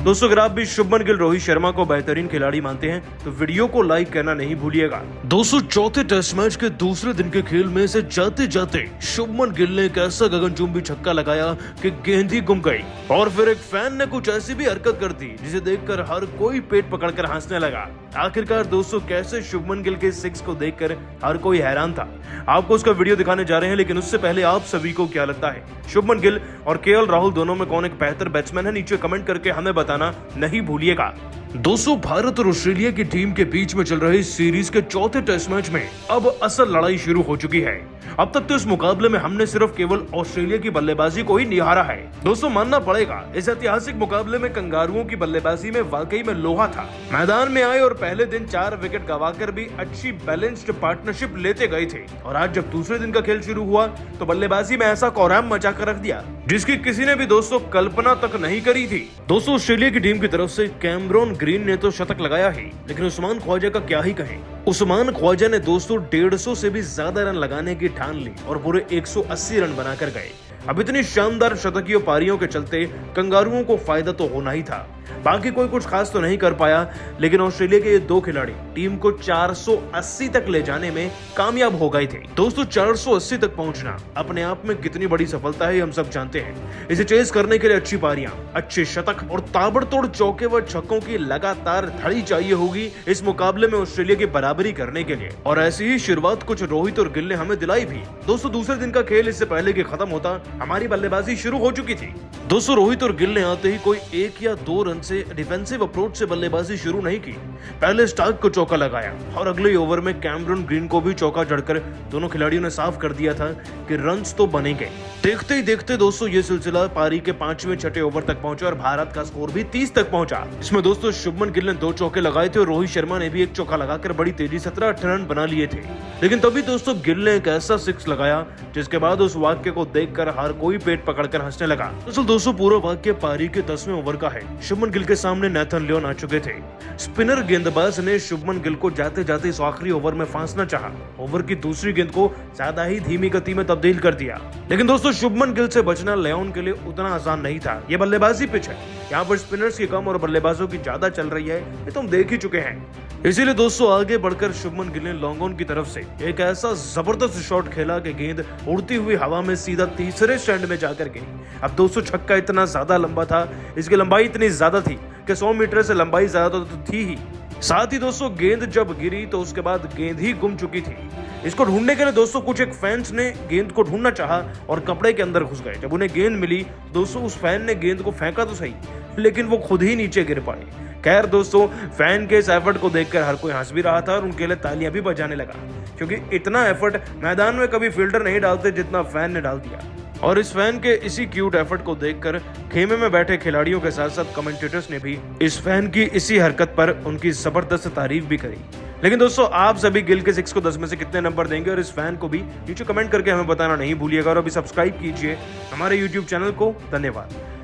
दोस्तों अगर आप भी शुभमन गिल रोहित शर्मा को बेहतरीन खिलाड़ी मानते हैं तो वीडियो को लाइक करना नहीं भूलिएगा। दोस्तों चौथे टेस्ट मैच के दूसरे दिन के खेल में से जाते जाते शुभमन गिल ने एक ऐसा गगनचुंबी छक्का लगाया कि गेंद ही गुम गई और फिर एक फैन ने कुछ ऐसी भी हरकत कर दी जिसे देखकर हर कोई पेट पकड़कर हंसने लगा। आखिरकार दोस्तों कैसे शुभमन गिल के सिक्स को देखकर हर कोई हैरान था। आपको उसका वीडियो दिखाने जा रहे हैं, लेकिन उससे पहले आप सभी को क्या लगता है शुभमन गिल और केएल राहुल दोनों में कौन एक बेहतर बैट्समैन है? नीचे कमेंट करके हमें बताना नहीं भूलिएगा। दोस्तों भारत और ऑस्ट्रेलिया की टीम के बीच में चल रही सीरीज के चौथे टेस्ट मैच में अब असल लड़ाई शुरू हो चुकी है। अब तक तो इस मुकाबले में हमने सिर्फ केवल ऑस्ट्रेलिया की बल्लेबाजी को ही निहारा है। दोस्तों मानना पड़ेगा इस ऐतिहासिक मुकाबले में कंगारुओं की बल्लेबाजी में वाकई में लोहा था। मैदान में आए और पहले दिन 4 विकेट गंवाकर भी अच्छी बैलेंस्ड पार्टनरशिप लेते गए थे और आज जब दूसरे दिन का खेल शुरू हुआ तो बल्लेबाजी में ऐसा कोहराम मचा कर रख दिया जिसकी किसी ने भी दोस्तों कल्पना तक नहीं करी थी। दोस्तों ऑस्ट्रेलिया की टीम की तरफ से कैमरॉन ग्रीन ने तो शतक लगाया ही, लेकिन उस्मान ख्वाजा का क्या ही कहें। उस्मान ख्वाजा ने दोस्तों 150 से भी ज्यादा रन लगाने की ठान ली और पूरे 180 रन बनाकर गए। अब इतनी शानदार शतकीय पारियों के चलते कंगारुओं को फायदा तो होना ही था। बाकी कोई कुछ खास तो नहीं कर पाया, लेकिन ऑस्ट्रेलिया के ये 2 खिलाड़ी टीम को 480 तक ले जाने में कामयाब हो गए थे। दोस्तों 480 तक पहुंचना अपने आप में कितनी बड़ी सफलता है हम सब जानते हैं। इसे चेस करने के लिए अच्छी पारियां, अच्छे शतक और ताबड़तोड़ चौके व छक्कों की लगातार धड़ी चाहिए होगी इस मुकाबले में ऑस्ट्रेलिया की बराबरी करने के लिए। और ऐसी ही शुरुआत कुछ रोहित और गिल ने हमें दिलाई भी। दोस्तों दूसरे दिन का खेल इससे पहले कि खत्म होता हमारी बल्लेबाजी शुरू हो चुकी थी। दोस्तों रोहित और गिल ने आते ही कोई 1 या 2 रन से डिफेंसिव अप्रोच से बल्लेबाजी शुरू नहीं की। पहले स्टार्क को चौका लगाया और अगले ओवर में कैमरॉन ग्रीन को भी चौका जड़कर दोनों खिलाड़ियों ने साफ कर दिया था कि रन्स तो बनेंगे। देखते ही देखते दोस्तों ये सिलसिला पारी के 5वें 6ठे ओवर तक पहुंचा और भारत का स्कोर भी 30 तक पहुंचा। इसमें दोस्तों शुभमन गिल ने 2 चौके लगाए थे और रोहित शर्मा ने भी 1 चौका लगाकर बड़ी तेजी 17-18 रन बना लिए थे। लेकिन तभी दोस्तों गिल ने एक ऐसा 6 लगाया जिसके बाद उस वाक्य को देखकर हर कोई पेट पकड़कर हंसने लगा। दोस्तों पूरा वाक्य पारी के 10वें ओवर का है। शुभमन गिल के सामने नेथन लियोन आ चुके थे। स्पिनर गेंदबाज ने शुभमन गिल को जाते जाते इस आखिरी ओवर में फांसना चाहा। ओवर की दूसरी गेंद को ज्यादा ही धीमी गति में तब्दील कर दिया। लेकिन दोस्तों शुभमन गिल से बचना लियोन के लिए उतना आसान नहीं था। ये बल्लेबाजी पिच है, यहाँ पर स्पिनर्स की कम और बल्लेबाजों की ज्यादा चल रही है, ये तो हम देख ही चुके हैं। इसीलिए दोस्तों आगे बढ़कर शुभमन गिल ने लॉन्ग ऑन की तरफ से एक ऐसा जबरदस्त शॉट खेला कि गेंद उड़ती हुई हवा में सीधा तीसरे स्टैंड में जाकर गई। अब दोस्तों छक्का इतना ज्यादा लंबा था, इसकी लंबाई इतनी ज्यादा थी कि 100 मीटर से लंबाई ज्यादा तो थी ही। साथ ही दोस्तों गेंद जब गिरी तो उसके बाद गेंद ही गुम चुकी थी। इसको ढूंढने के लिए दोस्तों कुछ एक फैंस ने गेंद को ढूंढना चाहा और कपड़े के अंदर घुस गए। जब उन्हें गेंद मिली दोस्तों उस फैन ने गेंद को फेंका तो सही, लेकिन वो खुद ही नीचे गिर पड़े। खैर दोस्तों फैन के इस एफर्ट को देखकर हर कोई हंस भी रहा था और उनके लिए तालियां भी बजाने लगा, क्योंकि इतना एफर्ट मैदान में कभी फील्डर नहीं डालते जितना फैन ने डाल दिया। और इस फैन के इसी क्यूट एफर्ट को देखकर खेमे में बैठे खिलाड़ियों के साथ साथ कमेंटेटर्स ने भी इस फैन की इसी हरकत पर उनकी जबरदस्त तारीफ भी करी। लेकिन दोस्तों आप सभी गिल के 6 को 10 में से कितने नंबर देंगे और इस फैन को भी नीचे कमेंट करके हमें बताना नहीं भूलिएगा और अभी सब्सक्राइब कीजिए हमारे YouTube चैनल को। धन्यवाद।